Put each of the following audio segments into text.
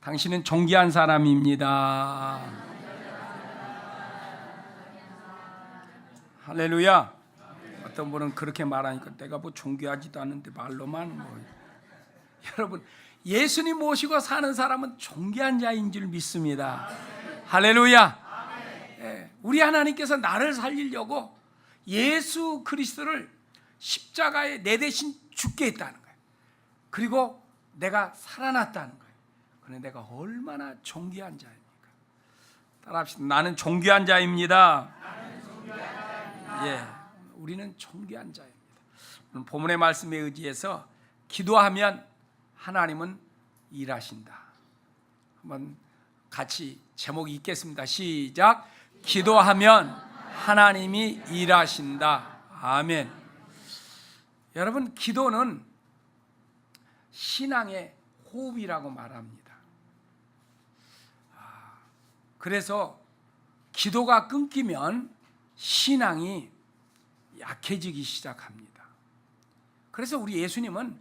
당신은 존귀한 사람입니다. 할렐루야. 어떤 분은 그렇게 말하니까 내가 뭐 존귀하지도 않는데 말로만 뭐. 여러분, 예수님 모시고 사는 사람은 존귀한 자인 줄 믿습니다. 할렐루야. 우리 하나님께서 나를 살리려고 예수 그리스도를 십자가에 내 대신 죽게 했다는 거예요. 그리고 내가 살아났다는 거예요. 그런데 내가 얼마나 존귀한 자입니까? 따라합시다. 나는 존귀한 자입니다. 우리는 존귀한 자입니다. 오늘 본문의 말씀에 의지해서 기도하면 하나님은 일하신다. 한번 같이 제목 읽겠습니다. 시작. 기도하면 하나님이 일하신다. 아멘. 여러분, 기도는 신앙의 호흡이라고 말합니다. 그래서 기도가 끊기면 신앙이 약해지기 시작합니다. 그래서 우리 예수님은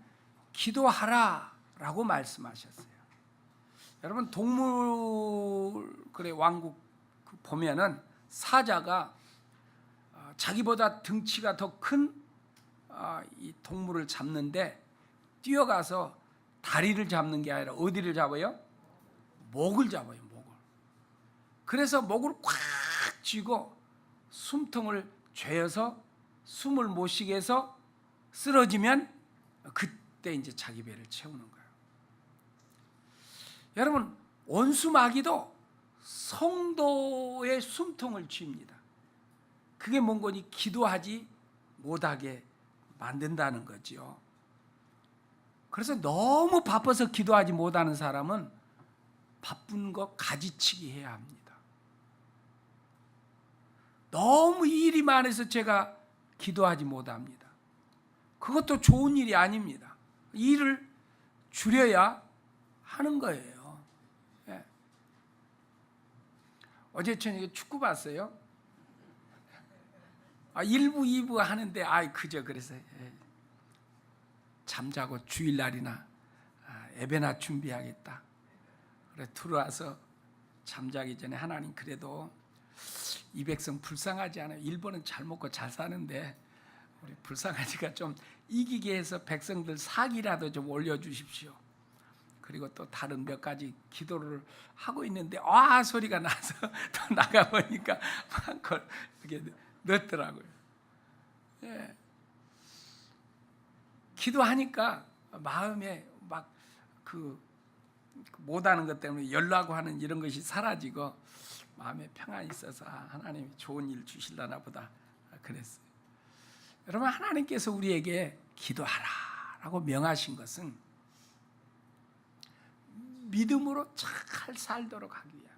기도하라라고 말씀하셨어요. 여러분, 동물의 왕국 보면은 사자가 자기보다 등치가 더 큰 이 동물을 잡는데 뛰어가서 다리를 잡는 게 아니라 어디를 잡아요? 목을 잡아요. 목을. 그래서 목을 꽉 쥐고 숨통을 죄어서 숨을 못 쉬게 해서 쓰러지면 그때 이제 자기 배를 채우는 거예요. 여러분, 원수마귀도 성도의 숨통을 쥡니다. 그게 뭔 거니? 기도하지 못하게 만든다는 거죠. 그래서 너무 바빠서 기도하지 못하는 사람은 바쁜 거 가지치기 해야 합니다. 너무 일이 많아서 제가 기도하지 못합니다. 그것도 좋은 일이 아닙니다. 일을 줄여야 하는 거예요. 어제 저녁에 축구 봤어요. 1부, 2부 하는데 그저 그래서 잠자고 주일날이나 예배나 준비하겠다. 그래 들어와서 잠자기 전에 하나님 그래도 이 백성 불쌍하지 않아요. 일본은 잘 먹고 잘 사는데 우리 불쌍하니까 좀 이기게 해서 백성들 사기라도 좀 올려주십시오. 그리고 또 다른 몇 가지 기도를 하고 있는데 소리가 나서 또 나가보니까 한걸 이렇게 넣더라고요. 기도하니까 마음에 막 못하는 것 때문에 열나고 하는 이런 것이 사라지고 마음에 평안이 있어서 하나님이 좋은 일 주실라나 보다 그랬어요. 여러분, 하나님께서 우리에게 기도하라라고 명하신 것은 믿음으로 잘 살도록 하기 위함.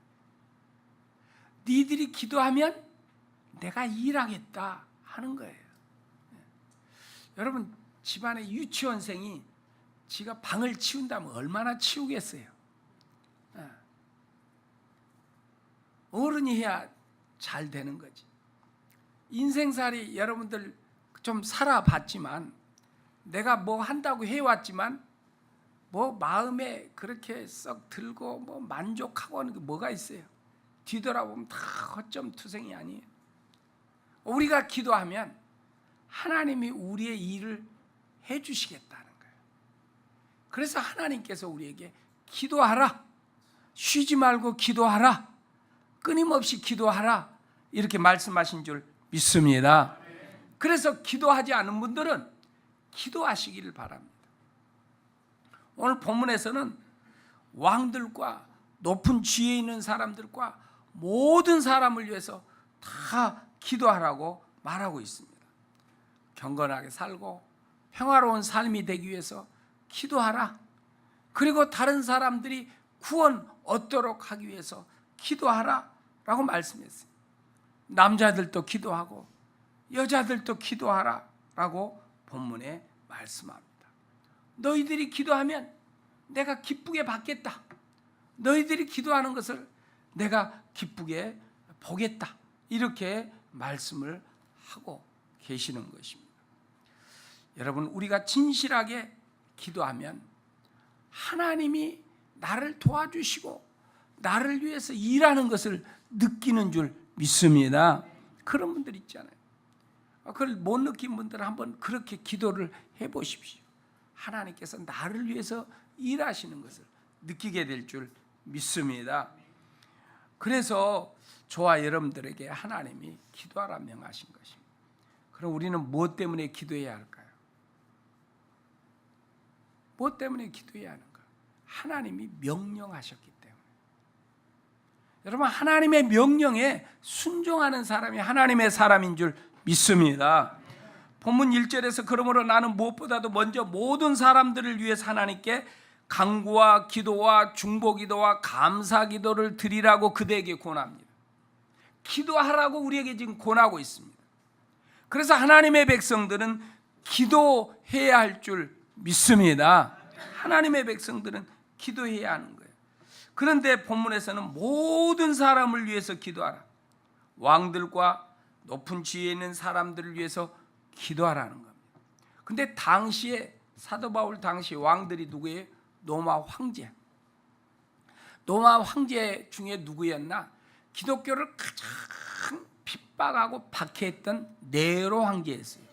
니들이 기도하면 내가 일하겠다 하는 거예요. 여러분, 집안에 유치원생이 지가 방을 치운다면 얼마나 치우겠어요? 어른이 해야 잘 되는 거지. 인생살이 여러분들 좀 살아봤지만 내가 뭐 한다고 해왔지만 뭐 마음에 그렇게 썩 들고 뭐 만족하고 하는 게 뭐가 있어요? 뒤돌아보면 다 허점투성이 아니에요. 우리가 기도하면 하나님이 우리의 일을 해주시겠다는 거예요. 그래서 하나님께서 우리에게 기도하라, 쉬지 말고 기도하라, 끊임없이 기도하라 이렇게 말씀하신 줄 믿습니다. 그래서 기도하지 않은 분들은 기도하시기를 바랍니다. 오늘 본문에서는 왕들과 높은 지혜 있는 사람들과 모든 사람을 위해서 다 기도하라고 말하고 있습니다. 경건하게 살고 평화로운 삶이 되기 위해서 기도하라. 그리고 다른 사람들이 구원 얻도록 하기 위해서 기도하라 라고 말씀했어요. 남자들도 기도하고 여자들도 기도하라 라고 본문에 말씀합니다. 너희들이 기도하면 내가 기쁘게 받겠다. 너희들이 기도하는 것을 내가 기쁘게 보겠다. 이렇게 말씀을 하고 계시는 것입니다. 여러분, 우리가 진실하게 기도하면 하나님이 나를 도와주시고 나를 위해서 일하는 것을 느끼는 줄 믿습니다. 그런 분들 있잖아요. 그걸 못 느낀 분들은 한번 그렇게 기도를 해보십시오. 하나님께서 나를 위해서 일하시는 것을 느끼게 될 줄 믿습니다. 그래서 저와 여러분들에게 하나님이 기도하라 명하신 것입니다. 그럼 우리는 무엇 때문에 기도해야 할까요? 무엇 때문에 기도해야 하는가? 하나님이 명령하셨기 때문에. 여러분, 하나님의 명령에 순종하는 사람이 하나님의 사람인 줄 믿습니다. 본문 1절에서 그러므로 나는 무엇보다도 먼저 모든 사람들을 위해서 하나님께 간구와 기도와 중보기도와 감사기도를 드리라고 그대에게 권합니다. 기도하라고 우리에게 지금 권하고 있습니다. 그래서 하나님의 백성들은 기도해야 할 줄 믿습니다. 하나님의 백성들은 기도해야 하는 거예요. 그런데 본문에서는 모든 사람을 위해서 기도하라. 왕들과 높은 지위에 있는 사람들을 위해서 기도하라는 겁니다. 근데 당시에 사도 바울 당시 왕들이 누구예요? 로마 황제. 로마 황제 중에 누구였나? 기독교를 가장 핍박하고 박해했던 네로 황제였어요.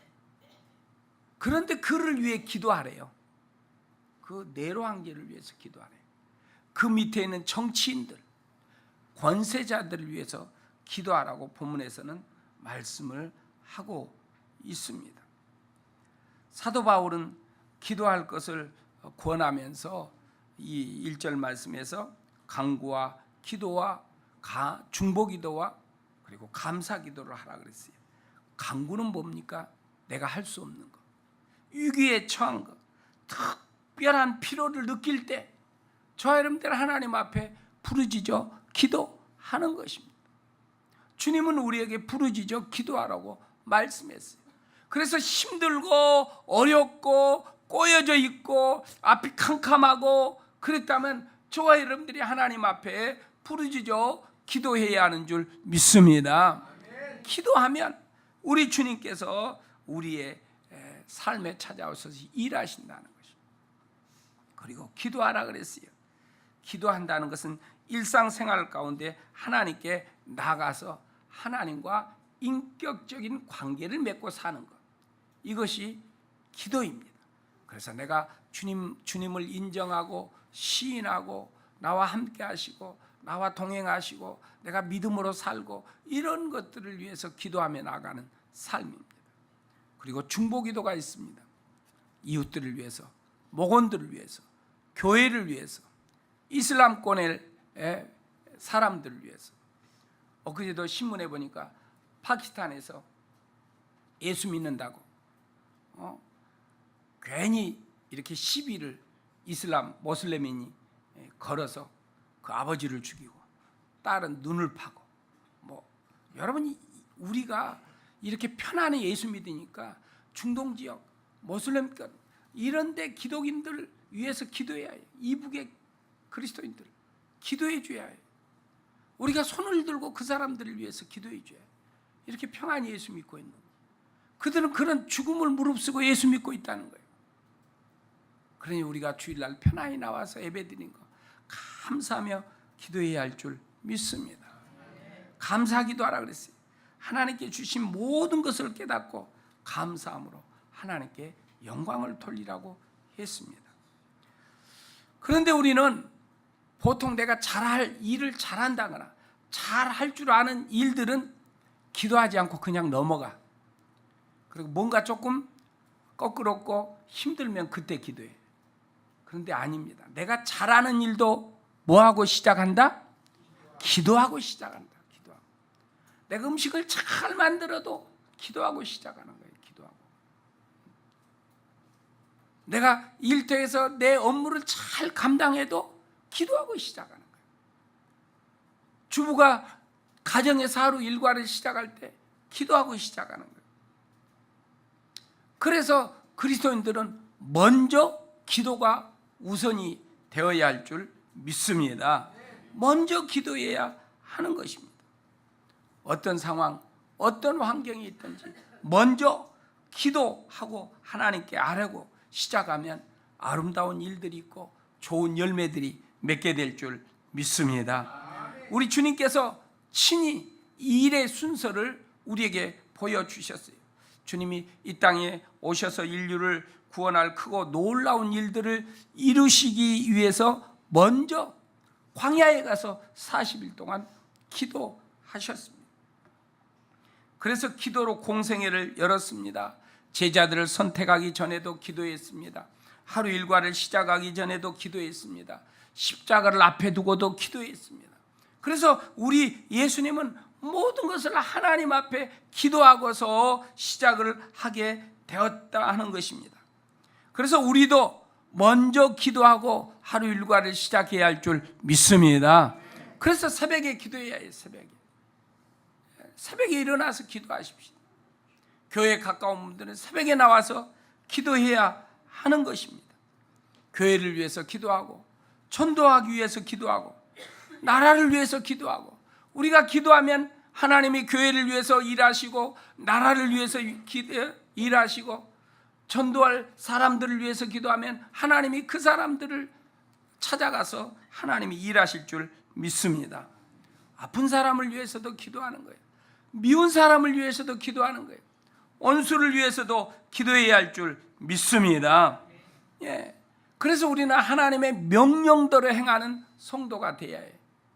그런데 그를 위해 기도하래요. 그 네로 황제를 위해서 기도하래요. 그 밑에 있는 정치인들, 권세자들을 위해서 기도하라고 본문에서는 말씀을 하고 있습니다. 사도 바울은 기도할 것을 권하면서 이 1절 말씀에서 간구와 기도와 중보기도와 그리고 감사기도를 하라 그랬어요. 간구는 뭡니까? 내가 할 수 없는 것, 위기에 처한 것, 특별한 필요를 느낄 때 저와 여러분들 하나님 앞에 부르짖어 기도하는 것입니다. 주님은 우리에게 부르짖어 기도하라고 말씀했어요. 그래서 힘들고 어렵고 꼬여져 있고 앞이 캄캄하고 그랬다면 저와 여러분들이 하나님 앞에 부르짖어 기도해야 하는 줄 믿습니다. 기도하면 우리 주님께서 우리의 삶에 찾아오셔서 일하신다는 것입니다. 그리고 기도하라 그랬어요. 기도한다는 것은 일상생활 가운데 하나님께 나가서 하나님과 인격적인 관계를 맺고 사는 것, 이것이 기도입니다. 그래서 내가 주님을 인정하고 시인하고 나와 함께 하시고 나와 동행하시고 내가 믿음으로 살고 이런 것들을 위해서 기도하며 나가는 삶입니다. 그리고 중보기도가 있습니다. 이웃들을 위해서, 목원들을 위해서, 교회를 위해서, 이슬람권의 사람들을 위해서. 엊그제도 신문에 보니까 파키스탄에서 예수 믿는다고 괜히 이렇게 시비를 이슬람 모슬렘인이 걸어서 그 아버지를 죽이고 딸은 눈을 파고, 여러분, 우리가 이렇게 편안히 예수 믿으니까 중동 지역 모슬렘권 이런데 기독인들 위해서 기도해야 해요. 이북의 그리스도인들 기도해 줘야 해요. 우리가 손을 들고 그 사람들을 위해서 기도해 줘야 해요. 이렇게 평안히 예수 믿고 있는 거예요. 그들은 그런 죽음을 무릅쓰고 예수 믿고 있다는 거예요. 그러니 우리가 주일날 편안히 나와서 예배드린 거 감사하며 기도해야 할 줄 믿습니다. 감사기도하라 그랬어요. 하나님께 주신 모든 것을 깨닫고 감사함으로 하나님께 영광을 돌리라고 했습니다. 그런데 우리는 보통 내가 잘할 일을 잘한다거나 잘할 줄 아는 일들은 기도하지 않고 그냥 넘어가. 그리고 뭔가 조금 거끄럽고 힘들면 그때 기도해. 그런데 아닙니다. 내가 잘하는 일도 뭐하고 시작한다? 기도하고 시작한다. 기도하고. 내가 음식을 잘 만들어도 기도하고 시작하는 거예요. 기도하고. 내가 일터에서 내 업무를 잘 감당해도 기도하고 시작하는 거예요. 주부가 가정에서 하루 일과를 시작할 때 기도하고 시작하는 거예요. 그래서 그리스도인들은 먼저 기도가 우선이 되어야 할 줄 믿습니다. 먼저 기도해야 하는 것입니다. 어떤 상황, 어떤 환경이 있든지 먼저 기도하고 하나님께 아뢰고 시작하면 아름다운 일들이 있고 좋은 열매들이 맺게 될 줄 믿습니다. 우리 주님께서 친히 이 일의 순서를 우리에게 보여주셨어요. 주님이 이 땅에 오셔서 인류를 구원할 크고 놀라운 일들을 이루시기 위해서 먼저 광야에 가서 40일 동안 기도하셨습니다. 그래서 기도로 공생애를 열었습니다. 제자들을 선택하기 전에도 기도했습니다. 하루 일과를 시작하기 전에도 기도했습니다. 십자가를 앞에 두고도 기도했습니다. 그래서 우리 예수님은 모든 것을 하나님 앞에 기도하고서 시작을 하게 되었다 하는 것입니다. 그래서 우리도 먼저 기도하고 하루 일과를 시작해야 할 줄 믿습니다. 그래서 새벽에 기도해야 해요. 새벽에 일어나서 기도하십시오. 교회에 가까운 분들은 새벽에 나와서 기도해야 하는 것입니다. 교회를 위해서 기도하고, 전도하기 위해서 기도하고, 나라를 위해서 기도하고, 우리가 기도하면 하나님이 교회를 위해서 일하시고, 나라를 위해서 일하시고, 전도할 사람들을 위해서 기도하면 하나님이 그 사람들을 찾아가서 하나님이 일하실 줄 믿습니다. 아픈 사람을 위해서도 기도하는 거예요. 미운 사람을 위해서도 기도하는 거예요. 원수를 위해서도 기도해야 할 줄 믿습니다. 예. 그래서 우리는 하나님의 명령대로 행하는 성도가 되어야 해요.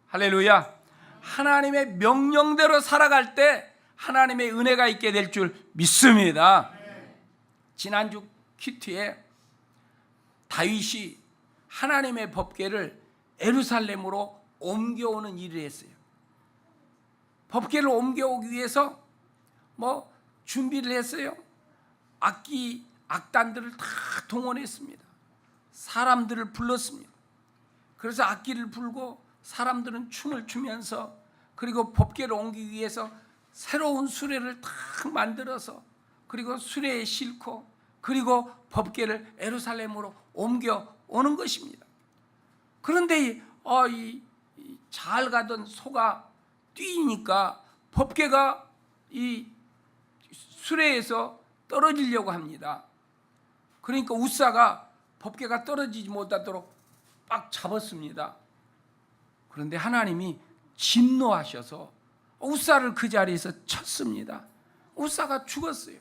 할렐루야. 하나님의 명령대로 살아갈 때 하나님의 은혜가 있게 될 줄 믿습니다. 지난주 큐티에 다윗이 하나님의 법궤를 예루살렘으로 옮겨오는 일을 했어요. 법궤를 옮겨오기 위해서 준비를 했어요. 악단들을 다 동원했습니다. 사람들을 불렀습니다. 그래서 악기를 불고 사람들은 춤을 추면서, 그리고 법궤를 옮기기 위해서 새로운 수레를 다 만들어서, 그리고 수레에 싣고, 그리고 법궤를 예루살렘으로 옮겨오는 것입니다. 그런데 잘 가던 소가 뛰니까 법궤가 이 수레에서 떨어지려고 합니다. 그러니까 웃사가 법궤가 떨어지지 못하도록 빡 잡았습니다. 그런데 하나님이 진노하셔서 웃사를 그 자리에서 쳤습니다. 웃사가 죽었어요.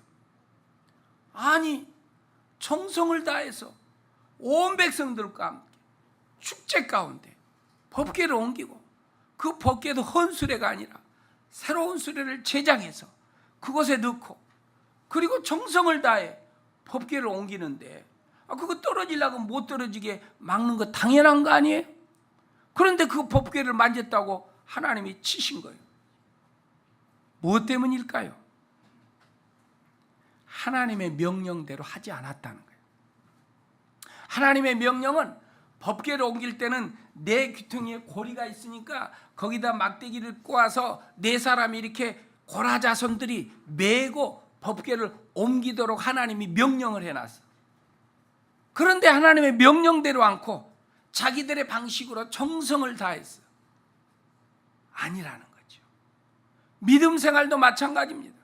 아니, 정성을 다해서 온 백성들과 함께 축제 가운데 법궤를 옮기고, 그 법궤도 헌수레가 아니라 새로운 수레를 제작해서 그곳에 넣고, 그리고 정성을 다해 법궤를 옮기는데, 그거 떨어지려고 못 떨어지게 막는 거 당연한 거 아니에요? 그런데 그 법궤를 만졌다고 하나님이 치신 거예요. 무엇 때문일까요? 하나님의 명령대로 하지 않았다는 거예요. 하나님의 명령은 법궤를 옮길 때는 네 귀퉁이에 고리가 있으니까 거기다 막대기를 꼬아서 네 사람이 이렇게 고라자손들이 메고 법궤를 옮기도록 하나님이 명령을 해놨어. 그런데 하나님의 명령대로 않고 자기들의 방식으로 정성을 다했어. 아니라는 거죠. 믿음 생활도 마찬가지입니다.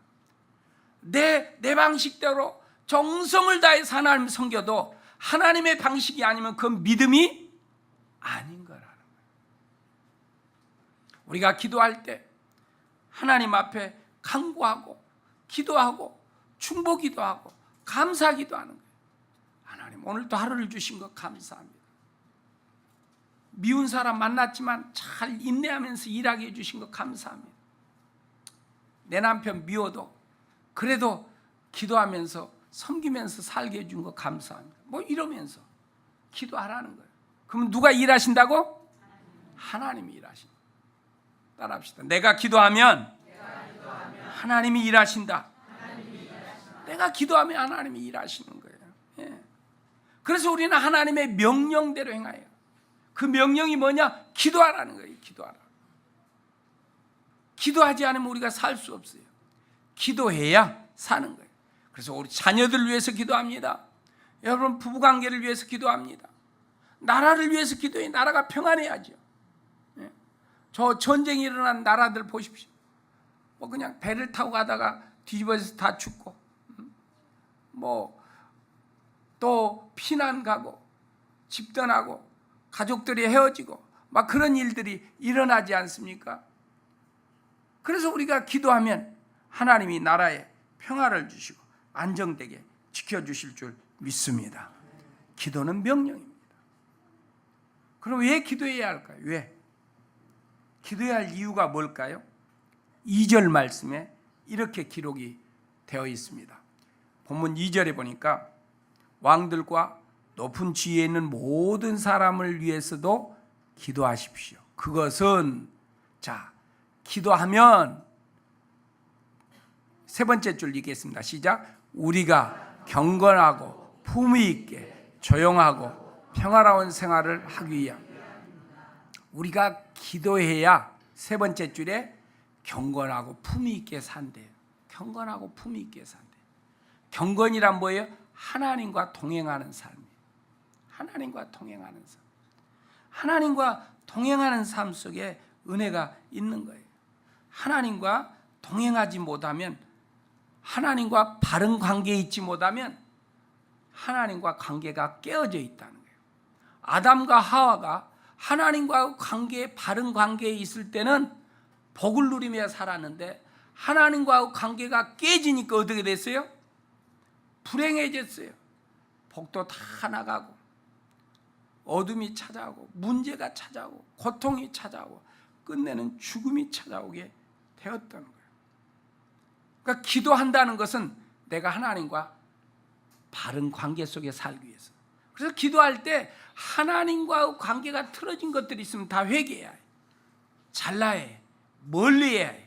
내 방식대로 정성을 다해서 하나님 섬겨도 하나님의 방식이 아니면 그건 믿음이 아닌 거라는 거예요. 우리가 기도할 때 하나님 앞에 간구하고 기도하고 충복기도 하고 감사기도 하는 거예요. 하나님, 오늘도 하루를 주신 것 감사합니다. 미운 사람 만났지만 잘 인내하면서 일하게 해주신 것 감사합니다. 내 남편 미워도 그래도 기도하면서 섬기면서 살게 해준 거 감사합니다. 이러면서 기도하라는 거예요. 그러면 누가 일하신다고? 하나님이 일하신다. 따라합시다. 내가 기도하면 하나님이 일하신다. 내가 기도하면 하나님이 일하시는 거예요. 예. 그래서 우리는 하나님의 명령대로 행해요. 그 명령이 뭐냐? 기도하라는 거예요. 기도하라. 기도하지 않으면 우리가 살 수 없어요. 기도해야 사는 거예요. 그래서 우리 자녀들을 위해서 기도합니다. 여러분, 부부관계를 위해서 기도합니다. 나라를 위해서 기도해. 나라가 평안해야죠. 예. 저 전쟁이 일어난 나라들 보십시오. 그냥 배를 타고 가다가 뒤집어져서 다 죽고, 또 피난 가고 집 떠나고 가족들이 헤어지고 막 그런 일들이 일어나지 않습니까? 그래서 우리가 기도하면 하나님이 나라에 평화를 주시고 안정되게 지켜주실 줄 믿습니다. 기도는 명령입니다. 그럼 왜 기도해야 할까요? 왜? 기도해야 할 이유가 뭘까요? 2절 말씀에 이렇게 기록이 되어 있습니다. 본문 2절에 보니까 왕들과 높은 지위에 있는 모든 사람을 위해서도 기도하십시오. 그것은 기도하면 세 번째 줄 읽겠습니다. 시작. 우리가 경건하고 품위 있게 조용하고 평화로운 생활을 하기 위함. 우리가 기도해야 세 번째 줄에 경건하고 품위 있게 산대요. 경건하고 품위 있게 산대요. 경건이란 뭐예요? 하나님과 동행하는 삶이에요. 하나님과 동행하는 삶. 하나님과 동행하는 삶 속에 은혜가 있는 거예요. 하나님과 동행하지 못하면, 하나님과 바른 관계에 있지 못하면 하나님과 관계가 깨어져 있다는 거예요. 아담과 하와가 하나님과 바른 관계에 있을 때는 복을 누리며 살았는데 하나님과 관계가 깨지니까 어떻게 됐어요? 불행해졌어요. 복도 다 나가고 어둠이 찾아오고 문제가 찾아오고 고통이 찾아오고 끝내는 죽음이 찾아오게 되었던 거예요. 그러니까 기도한다는 것은 내가 하나님과 바른 관계 속에 살기 위해서. 그래서 기도할 때 하나님과 관계가 틀어진 것들이 있으면 다 회개해야 해요. 잘라야 해. 멀리 해야 해.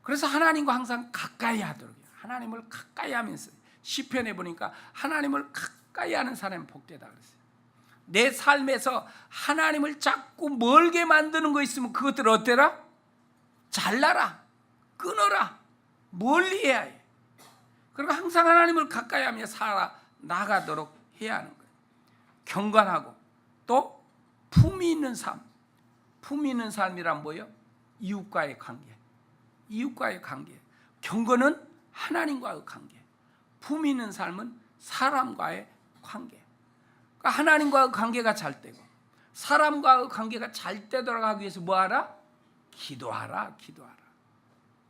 그래서 하나님과 항상 가까이 하도록 해요. 하나님을 가까이 하면서. 시편에 보니까 하나님을 가까이 하는 사람이 복되다 그랬어요. 내 삶에서 하나님을 자꾸 멀게 만드는 거 있으면 그것들을 어때라? 잘라라. 끊어라. 멀리 해야 해. 그리고 항상 하나님을 가까이 하며 나가도록 해야 하는 거예요. 경건하고 또 품위 있는 삶. 품위 있는 삶이란 뭐예요? 이웃과의 관계. 이웃과의 관계. 경건은 하나님과의 관계. 품위 있는 삶은 사람과의 관계. 그러니까 하나님과의 관계가 잘 되고 사람과의 관계가 잘 되도록 하기 위해서 뭐하라? 기도하라. 기도하라.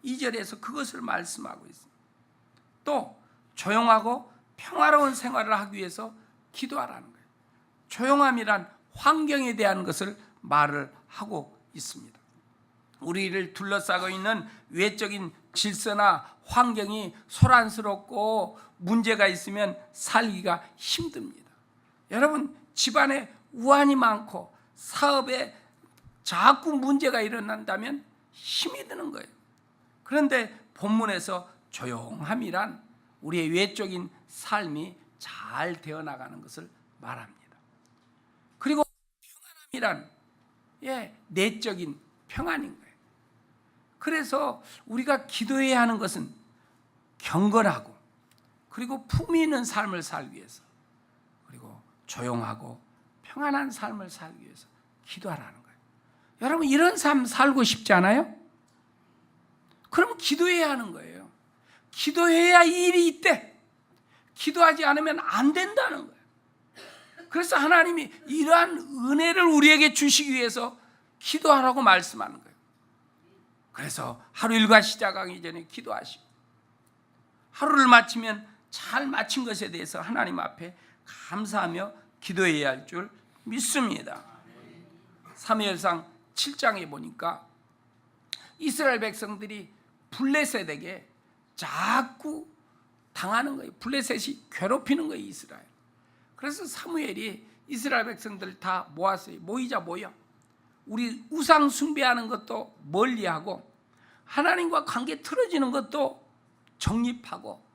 2절에서 그것을 말씀하고 있습니다. 또 조용하고 평화로운 생활을 하기 위해서 기도하라는 거예요. 조용함이란 환경에 대한 것을 말을 하고 있습니다. 우리를 둘러싸고 있는 외적인 질서나 환경이 소란스럽고 문제가 있으면 살기가 힘듭니다. 여러분, 집안에 우환이 많고 사업에 자꾸 문제가 일어난다면 힘이 드는 거예요. 그런데 본문에서 조용함이란 우리의 외적인 삶이 잘 되어 나가는 것을 말합니다. 그리고 평안함이란 내적인 평안인 거예요. 그래서 우리가 기도해야 하는 것은 경건하고 그리고 품위 있는 삶을 살기 위해서, 그리고 조용하고 평안한 삶을 살기 위해서 기도하라는 거예요. 여러분, 이런 삶 살고 싶지 않아요? 그럼 기도해야 하는 거예요. 기도해야 일이 있대. 기도하지 않으면 안 된다는 거예요. 그래서 하나님이 이러한 은혜를 우리에게 주시기 위해서 기도하라고 말씀하는 거예요. 그래서 하루 일과 시작하기 전에 기도하시고, 하루를 마치면 잘 마친 것에 대해서 하나님 앞에 감사하며 기도해야 할 줄 믿습니다. 사무엘상 7장에 보니까 이스라엘 백성들이 블레셋에게 자꾸 당하는 거예요. 블레셋이 괴롭히는 거예요, 이스라엘. 그래서 사무엘이 이스라엘 백성들 다 모았어요. 모여. 우리 우상 숭배하는 것도 멀리하고 하나님과 관계 틀어지는 것도 정립하고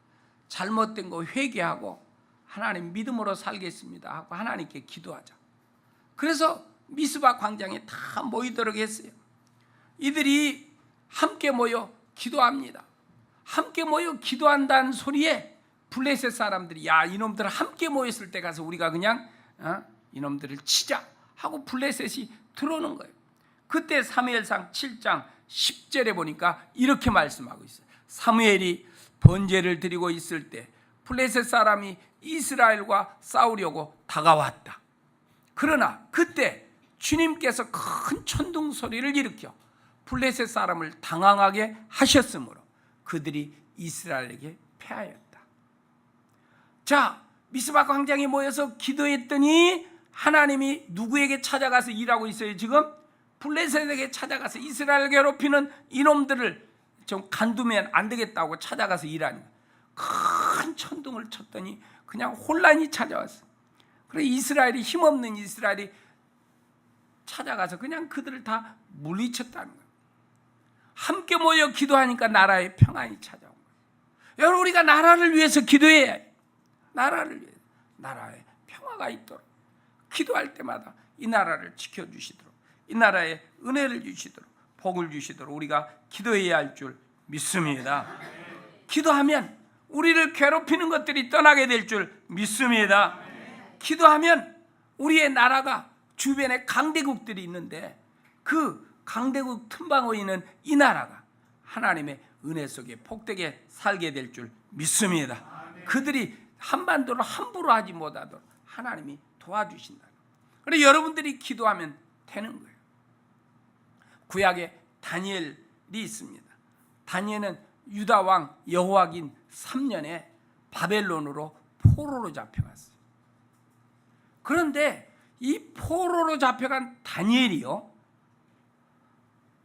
잘못된 거 회개하고 하나님 믿음으로 살겠습니다 하고 하나님께 기도하자. 그래서 미스바 광장에 다 모이도록 했어요. 이들이 함께 모여 기도합니다. 함께 모여 기도한다는 소리에 블레셋 사람들이 야, 이놈들 함께 모였을 때 가서 우리가 그냥 이놈들을 치자 하고 블레셋이 들어오는 거예요. 그때 사무엘상 7장 10절에 보니까 이렇게 말씀하고 있어요. 사무엘이 번제를 드리고 있을 때 블레셋 사람이 이스라엘과 싸우려고 다가왔다. 그러나 그때 주님께서 큰 천둥 소리를 일으켜 블레셋 사람을 당황하게 하셨으므로 그들이 이스라엘에게 패하였다. 자, 미스바 광장에 모여서 기도했더니 하나님이 누구에게 찾아가서 일하고 있어요? 지금 블레셋에게 찾아가서 이스라엘 괴롭히는 이놈들을 좀 간두면 안 되겠다고 찾아가서 일하는 거예요. 큰 천둥을 쳤더니 그냥 혼란이 찾아왔어요. 그래서 이스라엘이, 힘없는 이스라엘이 찾아가서 그냥 그들을 다 물리쳤다는 거예요. 함께 모여 기도하니까 나라의 평안이 찾아온 거예요. 여러분, 우리가 나라를 위해서 기도해야 해요. 나라를 위해서, 나라에 평화가 있도록 기도할 때마다 이 나라를 지켜주시도록, 이 나라에 은혜를 주시도록, 복을 주시도록 우리가 기도해야 할 줄 믿습니다. 기도하면 우리를 괴롭히는 것들이 떠나게 될 줄 믿습니다. 기도하면 우리의 나라가 주변에 강대국들이 있는데 그 강대국 틈바구에 있는 이 나라가 하나님의 은혜 속에 복되게 살게 될 줄 믿습니다. 그들이 한반도를 함부로 하지 못하도록 하나님이 도와주신다. 그래서 여러분들이 기도하면 되는 거예요. 구약에 다니엘이 있습니다. 다니엘은 유다 왕 여호와긴 3년에 바벨론으로 포로로 잡혀갔어요. 그런데 이 포로로 잡혀간 다니엘이요,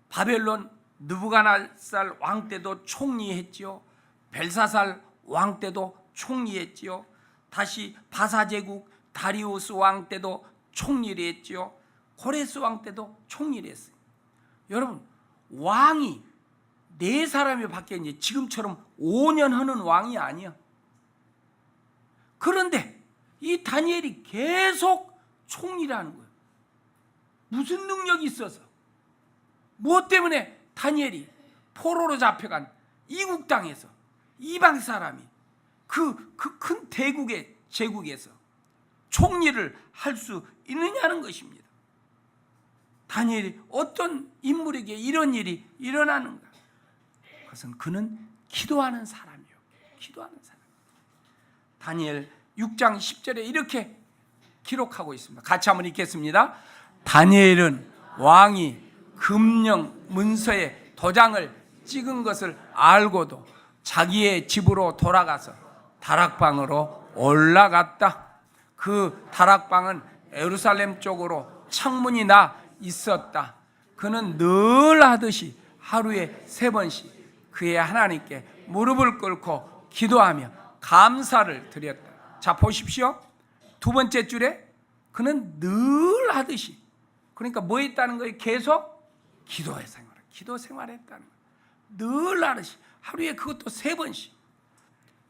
바벨론 느부갓네살 왕 때도 총리했지요. 벨사살 왕 때도 총리했지요. 다시 바사 제국 다리우스 왕 때도 총리를 했지요. 고레스 왕 때도 총리를 했어요. 여러분, 왕이 4사람이 바뀌었는데 지금처럼 5년 하는 왕이 아니야. 그런데 이 다니엘이 계속 총리를 하는 거예요. 무슨 능력이 있어서? 무엇 때문에 다니엘이 포로로 잡혀간 이국 땅에서 이방 사람이 그 큰 대국의 제국에서 총리를 할 수 있느냐는 것입니다. 다니엘이 어떤 인물에게 이런 일이 일어나는가? 그것은 그는 기도하는 사람이요. 기도하는 사람. 다니엘 6장 10절에 이렇게 기록하고 있습니다. 같이 한번 읽겠습니다. 다니엘은 왕이 금령 문서에 도장을 찍은 것을 알고도 자기의 집으로 돌아가서 다락방으로 올라갔다. 그 다락방은 예루살렘 쪽으로 창문이 나 있었다. 그는 늘 하듯이 하루에 3번씩 그의 하나님께 무릎을 꿇고 기도하며 감사를 드렸다. 자, 보십시오. 2번째 줄에 그는 늘 하듯이, 그러니까 뭐 했다는 거예요? 계속 기도의 생활, 기도 생활했다는 거예요. 늘 하듯이 하루에 그것도 3번씩.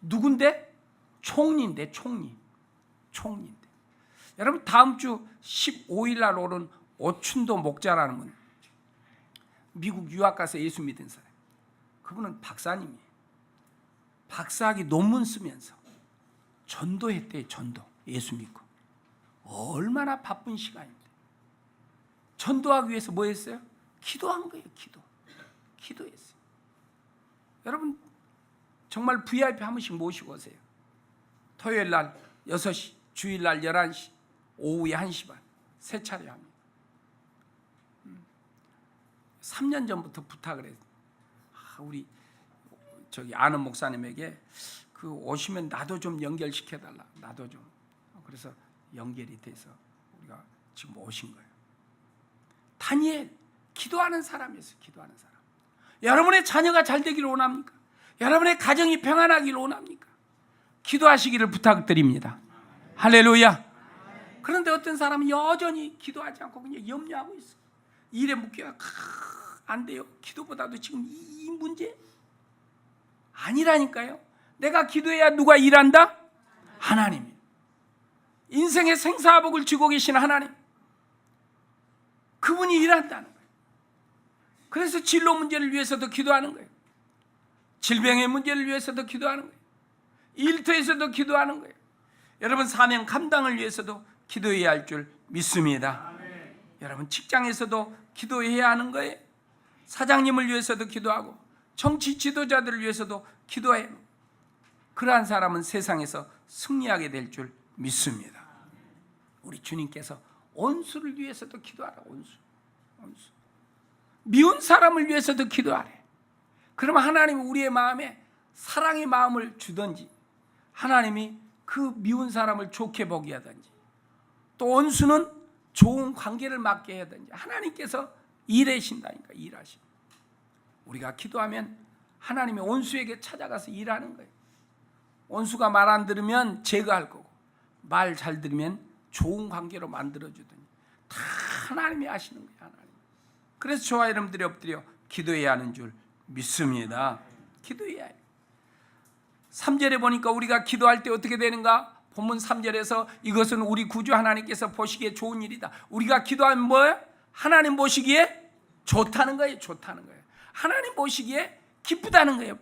누군데? 총리인데, 총리인데. 여러분, 다음 주 15일 날 오는 오춘도 목자라는 분, 미국 유학 가서 예수 믿은 사람. 그분은 박사님이에요. 박사학위 논문 쓰면서 전도했대요. 전도. 예수 믿고. 얼마나 바쁜 시간인데. 전도하기 위해서 뭐 했어요? 기도한 거예요. 기도했어요. 여러분, 정말 VIP 한 번씩 모시고 오세요. 토요일 날 6시, 주일 날 11시, 오후에 1시 반 3차례 합니다. 3년 전부터 부탁을 했어요. 우리 저기 아는 목사님에게 그 오시면 나도 좀 연결시켜달라. 나도 좀. 그래서 연결이 돼서 우리가 지금 오신 거예요. 다니엘, 기도하는 사람이었어요. 기도하는 사람. 여러분의 자녀가 잘 되기를 원합니까? 여러분의 가정이 평안하기를 원합니까? 기도하시기를 부탁드립니다. 할렐루야. 그런데 어떤 사람은 여전히 기도하지 않고 그냥 염려하고 있어요. 일에 묶여야 안 돼요. 기도보다도 지금 이 문제 아니라니까요. 내가 기도해야 누가 일한다? 하나님. 인생의 생사복을 쥐고 계신 하나님, 그분이 일한다는 거예요. 그래서 진로 문제를 위해서도 기도하는 거예요. 질병의 문제를 위해서도 기도하는 거예요. 일터에서도 기도하는 거예요. 여러분, 사명 감당을 위해서도 기도해야 할 줄 믿습니다. 여러분, 직장에서도 기도해야 하는 거예요. 사장님을 위해서도 기도하고 정치 지도자들을 위해서도 기도해요. 그러한 사람은 세상에서 승리하게 될 줄 믿습니다. 우리 주님께서 원수를 위해서도 기도하라. 원수. 미운 사람을 위해서도 기도하래. 그러면 하나님은 우리의 마음에 사랑의 마음을 주든지, 하나님이 그 미운 사람을 좋게 보게 하든지, 또 원수는 좋은 관계를 맺게 하든지 하나님께서 일하신다니까. 일하시. 우리가 기도하면 하나님이 원수에게 찾아가서 일하는 거예요. 원수가 말 안 들으면 제거할 거고, 말 잘 들으면 좋은 관계로 만들어주더니 다 하나님이 하시는 거예요. 하나님. 그래서 저와 여러분들이 엎드려 기도해야 하는 줄 믿습니다. 기도해야 해요. 3절에 보니까 우리가 기도할 때 어떻게 되는가? 본문 3절에서 이것은 우리 구주 하나님께서 보시기에 좋은 일이다. 우리가 기도하면 뭐예요? 하나님 보시기에 좋다는 거예요. 좋다는 거예요. 하나님 보시기에 기쁘다는 거예요.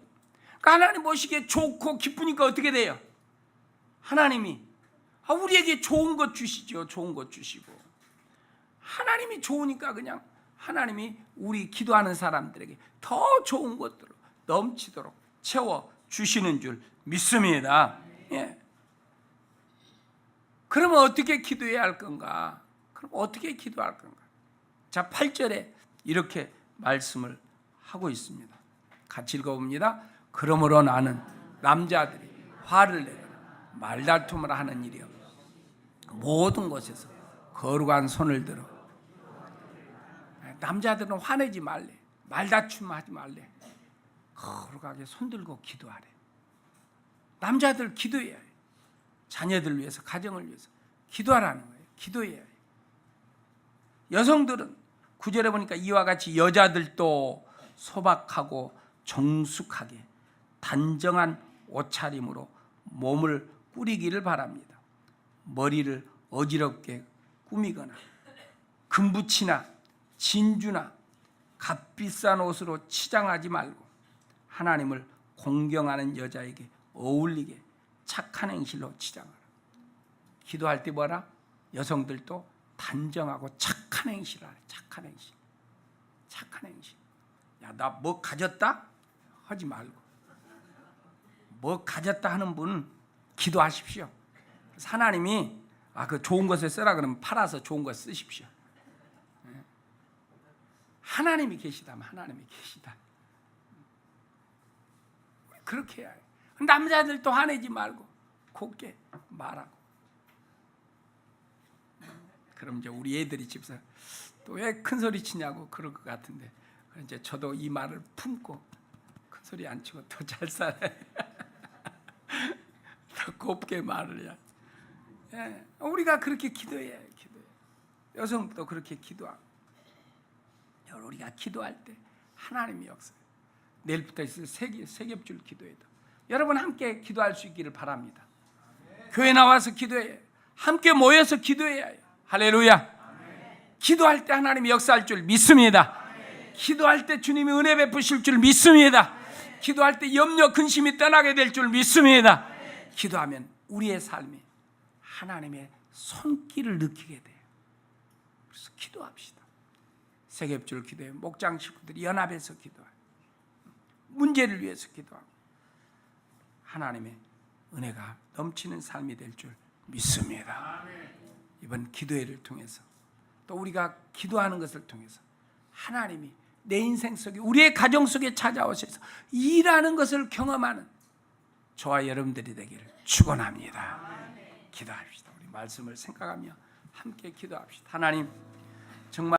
그러니까 하나님 보시기에 좋고 기쁘니까 어떻게 돼요? 하나님이 우리에게 좋은 것 주시죠. 좋은 것 주시고, 하나님이 좋으니까 그냥 하나님이 우리 기도하는 사람들에게 더 좋은 것들로 넘치도록 채워 주시는 줄 믿습니다. 예. 그러면 어떻게 기도해야 할 건가? 그럼 어떻게 기도할 건가? 자, 8절에 이렇게 말씀을 하고 있습니다. 같이 읽어봅니다. 그러므로 나는 남자들이 화를 내거나 말다툼을 하는 일이 없어 모든 곳에서 거룩한 손을 들어. 남자들은 화내지 말래. 말다툼하지 말래. 거룩하게 손들고 기도하래. 남자들 기도해야 해. 자녀들 위해서, 가정을 위해서 기도하라는 거예요. 기도해야 해. 여성들은 9절에 보니까 이와 같이 여자들도 소박하고 정숙하게 단정한 옷차림으로 몸을 꾸리기를 바랍니다. 머리를 어지럽게 꾸미거나 금붙이나 진주나 값비싼 옷으로 치장하지 말고 하나님을 공경하는 여자에게 어울리게 착한 행실로 치장하라. 기도할 때 뭐라? 여성들도 단정하고 착한 행실을 하라. 착한 행실. 착한 행실. 야, 나 뭐 가졌다? 하지 말고, 뭐 가졌다 하는 분 기도하십시오. 하나님이 그 좋은 것을 쓰라 그러면 팔아서 좋은 것 쓰십시오. 하나님이 계시다면 하나님이 계시다. 그렇게 해야 해요. 남자들도 화내지 말고 곱게 말하고. 그럼 이제 우리 애들이 집에서 또 왜 큰 소리 치냐고 그럴 것 같은데, 이제 저도 이 말을 품고 큰 소리 안 치고 더 잘 살아요. 더 곱게 말을 해야. 예, 우리가 그렇게 기도해야 해요. 기도해. 여성도 그렇게 기도하고. 우리가 기도할 때 하나님이 역사해요. 내일부터 있을 세겹줄 기도회도 여러분 함께 기도할 수 있기를 바랍니다. 교회 나와서 기도해요. 함께 모여서 기도해야 해요. 할렐루야. 기도할 때 하나님이 역사할 줄 믿습니다. 기도할 때 주님이 은혜 베푸실 줄 믿습니다. 기도할 때 염려 근심이 떠나게 될 줄 믿습니다. 기도하면 우리의 삶에 하나님의 손길을 느끼게 돼요. 그래서 기도합시다. 세겹줄 기도해. 목장 식구들이 연합해서 기도해요. 문제를 위해서 기도하고 하나님의 은혜가 넘치는 삶이 될 줄 믿습니다. 이번 기도회를 통해서 또 우리가 기도하는 것을 통해서 하나님이 내 인생 속에, 우리의 가정 속에 찾아오셔서 일하는 것을 경험하는 저와 여러분들이 되기를 축원합니다. 기도합시다. 우리 말씀을 생각하며 함께 기도합시다. 하나님, 정말